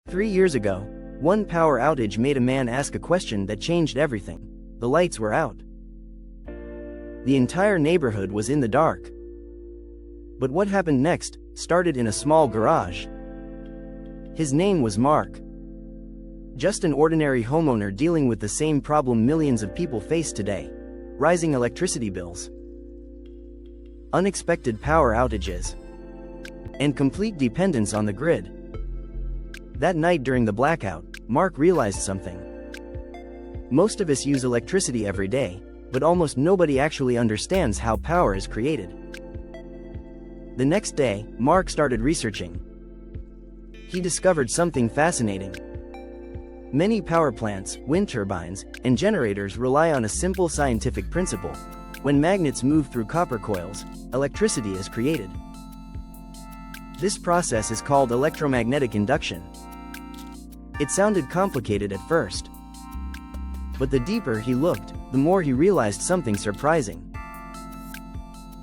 3 years ago, one power outage made a man ask a question that changed everything. The lights were out. The entire neighborhood was in the dark. But what happened next started in a small garage. His name was Mark. Just an ordinary homeowner dealing with the same problem millions of people face today: rising electricity bills, unexpected power outages, and complete dependence on the grid. That night during the blackout, Mark realized something. Most of us use electricity every day, but almost nobody actually understands how power is created. The next day, Mark started researching. He discovered something fascinating. Many power plants, wind turbines, and generators rely on a simple scientific principle. When magnets move through copper coils, electricity is created. This process is called electromagnetic induction. It sounded complicated at first. But the deeper he looked, the more he realized something surprising.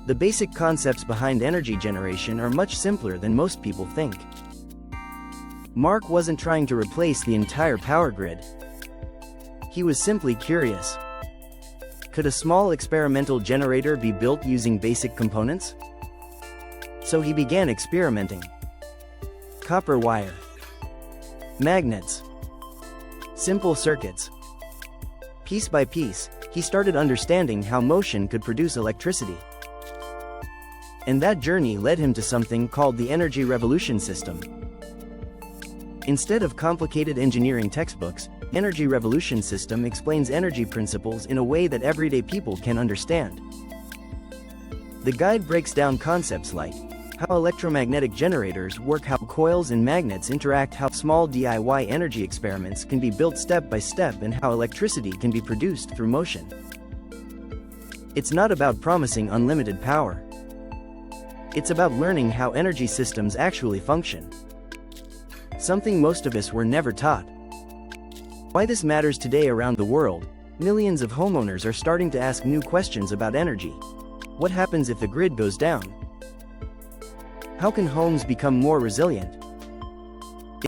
The basic concepts behind energy generation are much simpler than most people think. Mark wasn't trying to replace the entire power grid. He was simply curious. Could a small experimental generator be built using basic components? So he began experimenting. Copper wire, magnets, simple circuits. Piece by piece, he started understanding how motion could produce electricity. And that journey led him to something called the energy revolution system. Instead of complicated engineering textbooks, Energy Revolution System explains energy principles in a way that everyday people can understand. The guide breaks down concepts like how electromagnetic generators work, how coils and magnets interact, how small DIY energy experiments can be built step by step, and how electricity can be produced through motion. It's not about promising unlimited power. It's about learning how energy systems actually function. Something most of us were never taught. Why this matters today around the world, millions of homeowners are starting to ask new questions about energy. What happens if the grid goes down? How can homes become more resilient?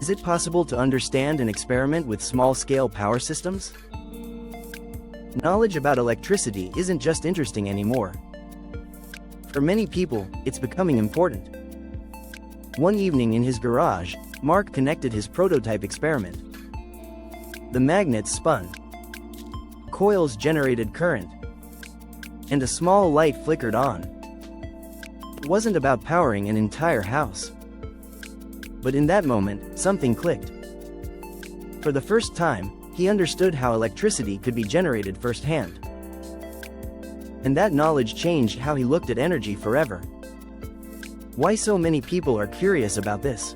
Is it possible to understand and experiment with small-scale power systems? Knowledge about electricity isn't just interesting anymore. For many people, it's becoming important. One evening in his garage, Mark connected his prototype experiment. The magnets spun, coils generated current, and a small light flickered on. It wasn't about powering an entire house. But in that moment, something clicked. For the first time, he understood how electricity could be generated firsthand. And that knowledge changed how he looked at energy forever. Why so many people are curious about this?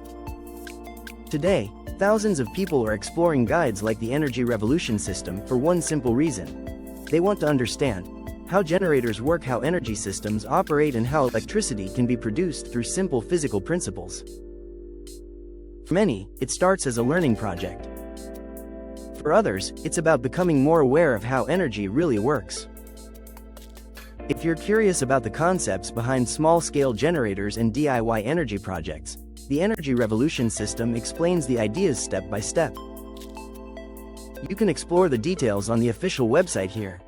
Today, thousands of people are exploring guides like the Energy Revolution System for one simple reason. They want to understand how generators work, how energy systems operate, and how electricity can be produced through simple physical principles. For many, it starts as a learning project. For others, it's about becoming more aware of how energy really works. If you're curious about the concepts behind small-scale generators and DIY energy projects, the Energy Revolution System explains the ideas step by step. You can explore the details on the official website here.